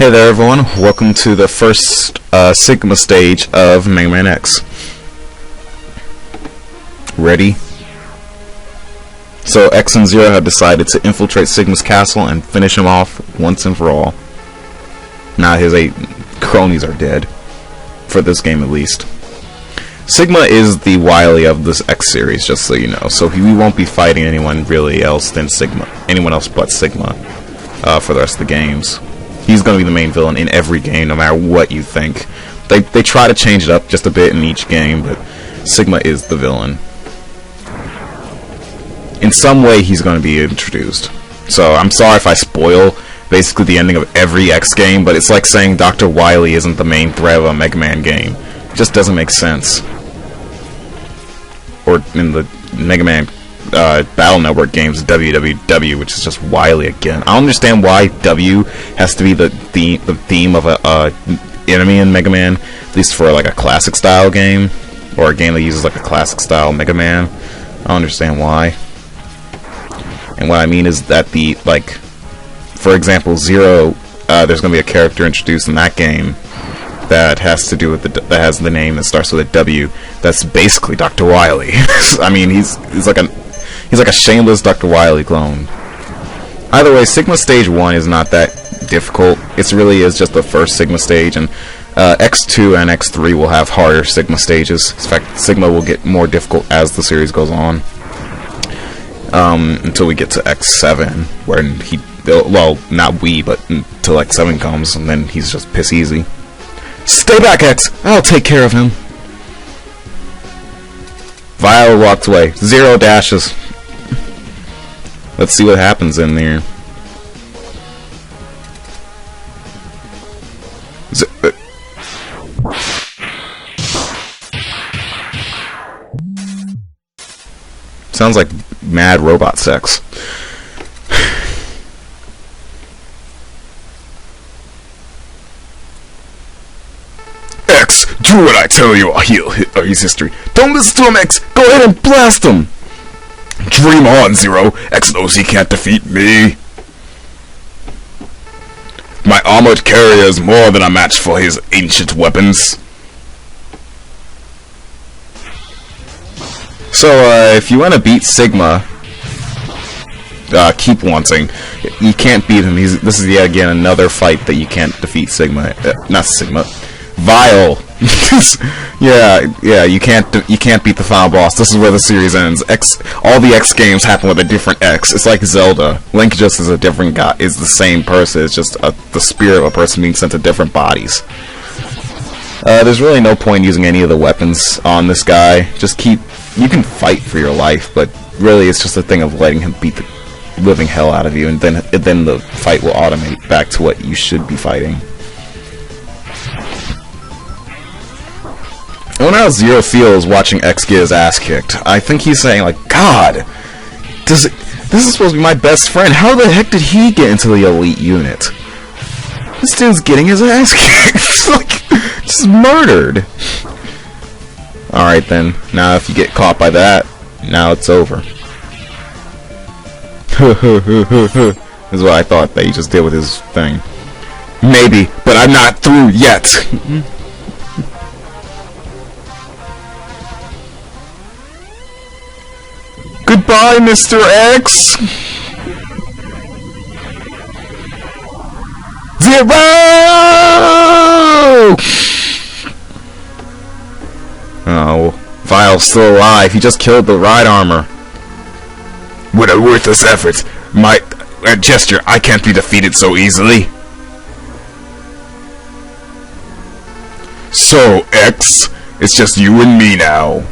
Hey there everyone, welcome to the first Sigma stage of Megaman X. Ready? So X and Zero have decided to infiltrate Sigma's castle and finish him off once and for all. Now his 8 cronies are dead. For this game at least. Sigma is the Wily of this X series, just so you know. So we won't be fighting anyone really else than Sigma. Anyone else but Sigma for the rest of the games. He's going to be the main villain in every game, no matter what you think. They try to change it up just a bit in each game, but Sigma is the villain. In some way, he's going to be introduced. So I'm sorry if I spoil basically the ending of every X game, but it's like saying Dr. Wily isn't the main threat of a Mega Man game. It just doesn't make sense. Or in the Mega Man Battle Network games, WWW, which is just Wily again. I don't understand why W has to be the theme of a enemy in Mega Man, at least for like a classic style game, or a game that uses like a classic style Mega Man. I don't understand why. And what I mean is that for example, Zero, there's gonna be a character introduced in that game that has to do with that has the name that starts with a W. That's basically Dr. Wily. I mean, he's like a shameless Dr. Wily clone. Either way, Sigma Stage 1 is not that difficult. It really is just the first Sigma stage, and X2 and X3 will have harder Sigma stages. In fact, Sigma will get more difficult as the series goes on. Until we get to X7, where well, not we, but until X7 comes, and then he's just piss easy. Stay back, X! I'll take care of him. Vile walks away. Zero dashes. Let's see what happens in there. Sounds like mad robot sex. X, do what I tell you, I'll heal his history. Don't listen to him, X! Go ahead and blast him! Dream on, Zero. X knows he can't defeat me. My armored carrier is more than a match for his ancient weapons. So, if you want to beat Sigma, keep wanting. You can't beat him. This is yet again another fight that you can't defeat Sigma. Not Sigma. Vile. yeah. You can't beat the final boss. This is where the series ends. All the X games happen with a different X. It's like Zelda. Link just is a different guy. Is the same person. It's just the spirit of a person being sent to different bodies. There's really no point using any of the weapons on this guy. You can fight for your life, but really it's just a thing of letting him beat the living hell out of you, and then the fight will automate back to what you should be fighting. I wonder how Zero feels watching X get his ass kicked. I think he's saying, like, God, this is supposed to be my best friend. How the heck did he get into the elite unit? This dude's getting his ass kicked. Like, just murdered. Alright then, now if you get caught by that, now it's over. This is what I thought that he just did with his thing. Maybe, but I'm not through yet. Goodbye, Mr. X! Zero! Oh, Vile's still alive. He just killed the ride armor. What a worthless effort. My gesture, I can't be defeated so easily. So, X, it's just you and me now.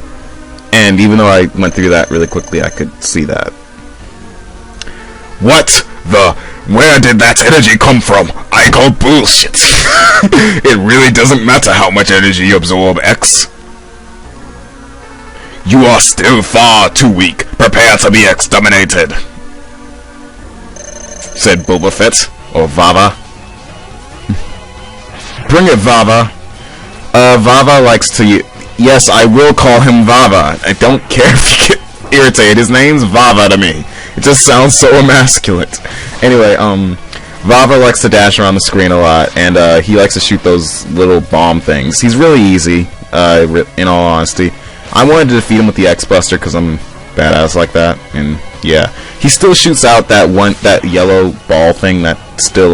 And even though I went through that really quickly, I could see that. What the? Where did that energy come from? I call bullshit. It really doesn't matter how much energy you absorb, X. You are still far too weak. Prepare to be exterminated. Said Boba Fett, or Vava. Bring it, Vava. Vava likes to... Yes, I will call him Vava. I don't care if you get irritated. His name's Vava to me. It just sounds so emasculate. Anyway, Vava likes to dash around the screen a lot, and he likes to shoot those little bomb things. He's really easy, in all honesty. I wanted to defeat him with the X-Buster because I'm badass like that, and yeah. He still shoots out that yellow ball thing that still,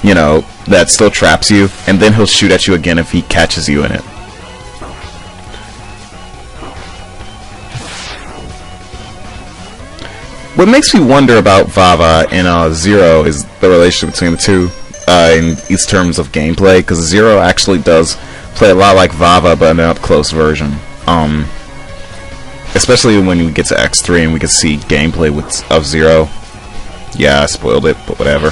you know, that still traps you, and then he'll shoot at you again if he catches you in it. What makes me wonder about Vava and Zero is the relationship between the two in these terms of gameplay, because Zero actually does play a lot like Vava, but an up-close version. Especially when we get to X3 and we can see gameplay of Zero. Yeah, I spoiled it, but whatever.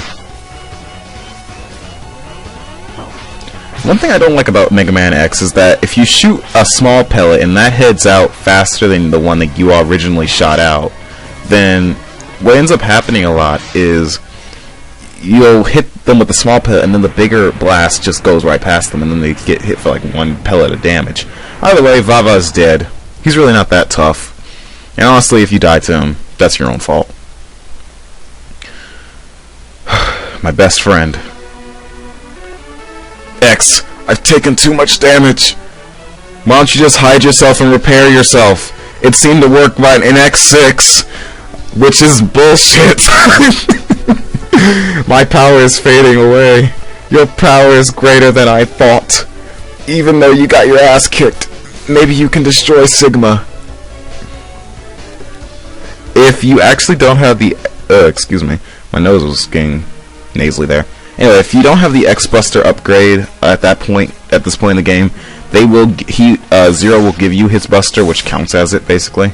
One thing I don't like about Mega Man X is that if you shoot a small pellet and that heads out faster than the one that you originally shot out, then what ends up happening a lot is you'll hit them with the small pellet and then the bigger blast just goes right past them and then they get hit for like one pellet of damage. Either way, Vava is dead. He's really not that tough. And honestly, if you die to him, that's your own fault. My best friend. X, I've taken too much damage. Why don't you just hide yourself and repair yourself? It seemed to work right in X6, which is bullshit. My power is fading away. Your power is greater than I thought. Even though you got your ass kicked, maybe you can destroy Sigma. If you actually don't have the... excuse me. My nose was getting nasally there. Anyway, if you don't have the X-Buster upgrade at this point in the game, Zero will give you his Buster, which counts as it, basically.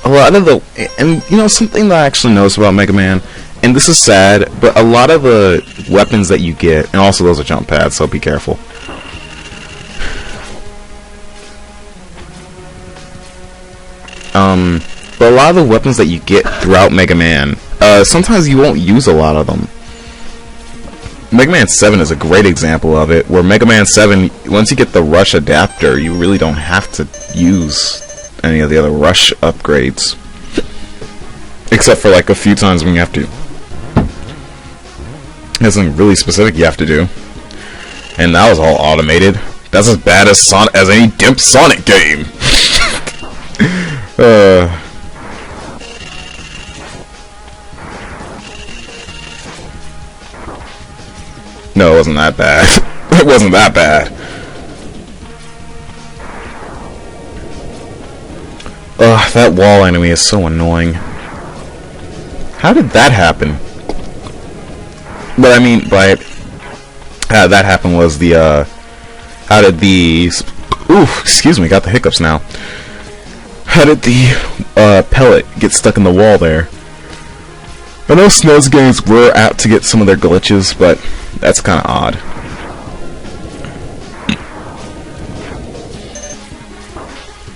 A lot of the... And, you know, something that I actually noticed about Mega Man, and this is sad, but a lot of the weapons that you get, and also those are jump pads, so be careful. But a lot of the weapons that you get throughout Mega Man, sometimes you won't use a lot of them. Mega Man 7 is a great example of it, where Mega Man 7, once you get the Rush adapter, you really don't have to use any of the other Rush upgrades. Except for like a few times when you have to. There's something really specific you have to do. And that was all automated. That's as bad as any dimp Sonic game. No, it wasn't that bad. It wasn't that bad. Ugh, that wall enemy is so annoying. How did that happen? What I mean by how that happened was the, how did the... Oof, excuse me, got the hiccups now. How did the pellet get stuck in the wall there? I know SNES games were apt to get some of their glitches, but that's kind of odd.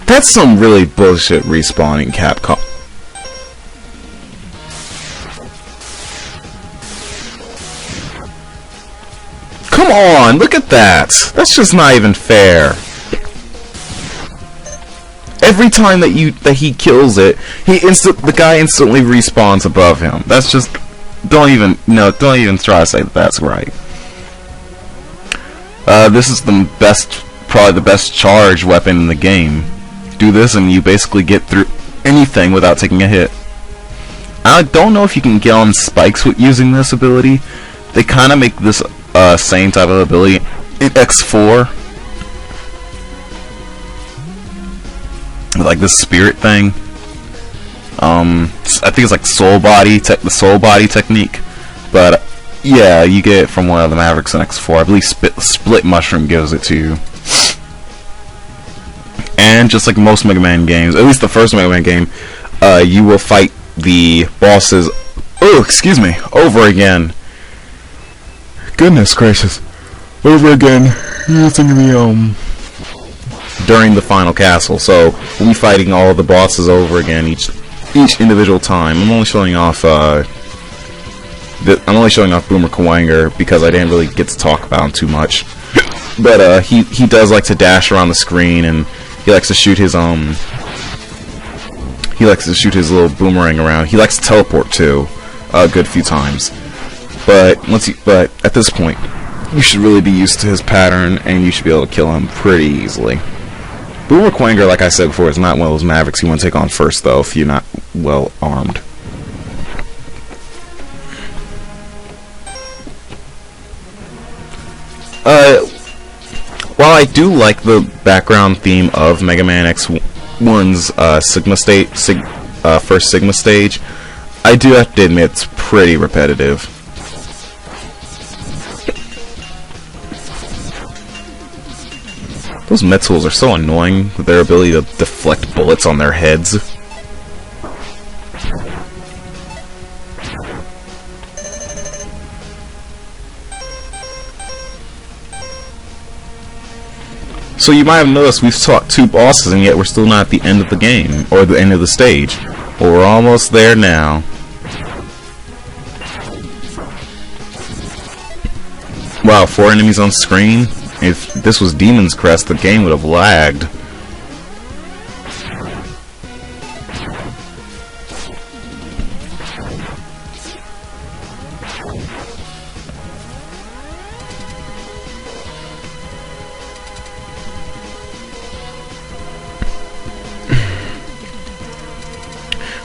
That's some really bullshit respawning, Capcom. Come on, look at that! That's just not even fair. Every time that he kills it, the guy instantly respawns above him. That's just... Don't even try to say that that's right. This is probably the best charge weapon in the game. Do this and you basically get through anything without taking a hit. I don't know if you can get on spikes with using this ability. They kind of make this same type of ability in X4. Like this spirit thing. I think it's like the soul body technique. But yeah, you get it from one of the Mavericks in X4. I believe Split Mushroom gives it to you. And just like most Mega Man games, at least the first Mega Man game, you will fight the bosses. Oh, excuse me, over again. Goodness gracious, over again using the during the final castle. So we'll be fighting all of the bosses over again each individual time. I'm only showing off Boomer Kawanger because I didn't really get to talk about him too much. But he does like to dash around the screen and He likes to shoot his little boomerang around. He likes to teleport too, a good few times. But at this point, you should really be used to his pattern, and you should be able to kill him pretty easily. Boomer Quanger, like I said before, is not one of those Mavericks you want to take on first, though, if you're not well armed. While I do like the background theme of Mega Man X1's first Sigma stage, I do have to admit it's pretty repetitive. Those Metals are so annoying with their ability to deflect bullets on their heads. So you might have noticed we've fought 2 bosses and yet we're still not at the end of the game, or the end of the stage. But we're almost there now. Wow, 4 enemies on screen? If this was Demon's Crest, the game would have lagged.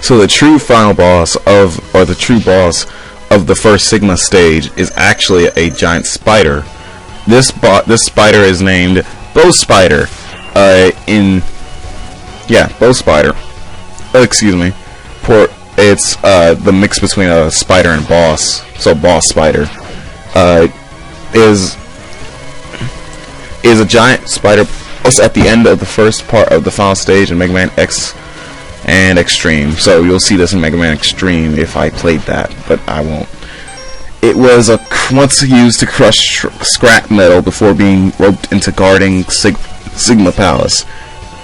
So the true final boss of the first Sigma stage is actually a giant spider. This spider is named Bow Spider. Bow Spider. Excuse me. It's the mix between a spider and boss. So Boss Spider is a giant spider. It's at the end of the first part of the final stage in Mega Man X and Extreme. So you'll see this in Mega Man Extreme if I played that, but I won't. It was once used to crush scrap metal before being roped into guarding Sigma Palace.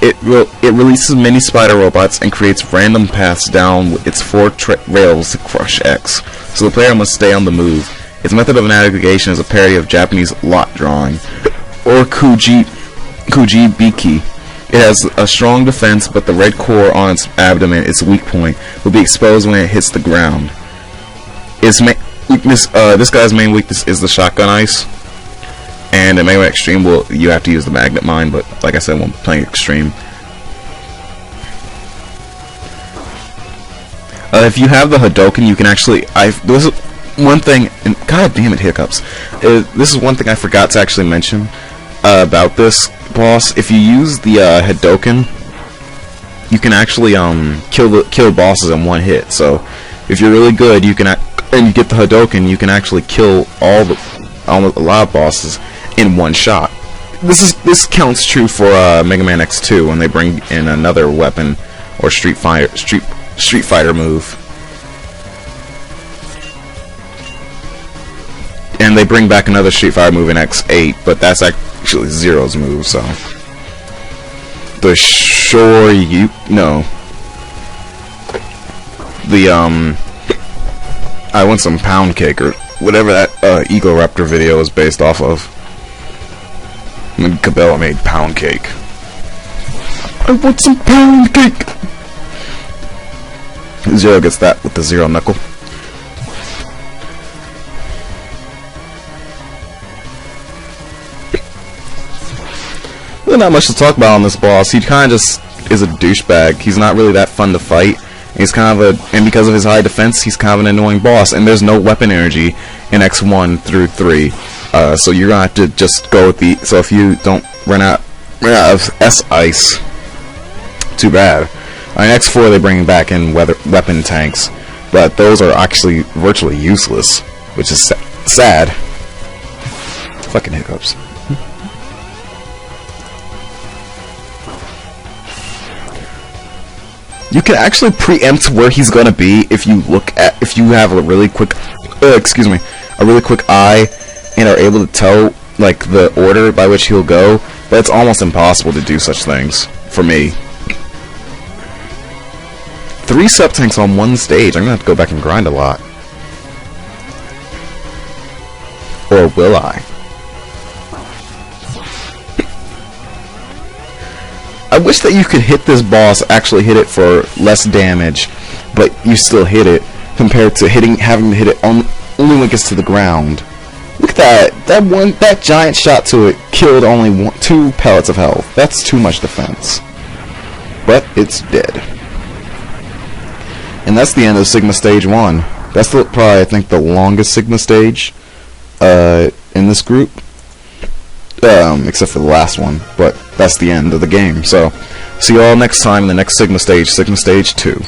It releases many spider robots and creates random paths down its 4 rails to crush X, so the player must stay on the move. Its method of navigation is a parody of Japanese lot drawing, or Kujibiki. It has a strong defense, but the red core on its abdomen, its weak point, will be exposed when it hits the ground. Its weakness, this guy's main weakness is the shotgun ice, and in Mega Man Extreme, you have to use the magnet mine. But like I said, when playing Extreme, if you have the Hadoken, you can actually. This is one thing, and god damn it, hiccups. This is one thing I forgot to actually mention about this boss. If you use the Hadoken, you can actually kill bosses in one hit. So if you're really good, you can and you get the Hadoken, you can actually kill a lot of bosses in one shot. This counts true for Mega Man X2 when they bring in another weapon or Street Fighter move. And they bring back another Street Fighter move in X8, but that's actually Zero's move, so. The I want some pound cake, or whatever that Ego Raptor video is based off of. And Cabela made pound cake. I want some pound cake! Zero gets that with the Zero Knuckle. Really not much to talk about on this boss. He kind of just is a douchebag. He's not really that fun to fight. He's kind of and because of his high defense, he's kind of an annoying boss. And there's no weapon energy in X1 through 3, so you're gonna have to just go with the. So if you don't run out of S ice, too bad. In X4 they bring back in weapon tanks, but those are actually virtually useless, which is sad. Fucking hiccups. You can actually preempt where he's gonna be if you have a really quick, a really quick eye, and are able to tell like the order by which he'll go. But it's almost impossible to do such things for me. 3 sub-tanks on one stage. I'm gonna have to go back and grind a lot. Or will I? I wish that you could hit this boss, actually hit it for less damage, but you still hit it, compared to having to hit it only when it gets to the ground. Look at that! That giant shot to it killed only 2 pellets of health. That's too much defense. But it's dead. And that's the end of Sigma Stage 1. That's probably, I think, the longest Sigma stage in this group. Except for the last one. But that's the end of the game. So, see you all next time in the next Sigma Stage 2.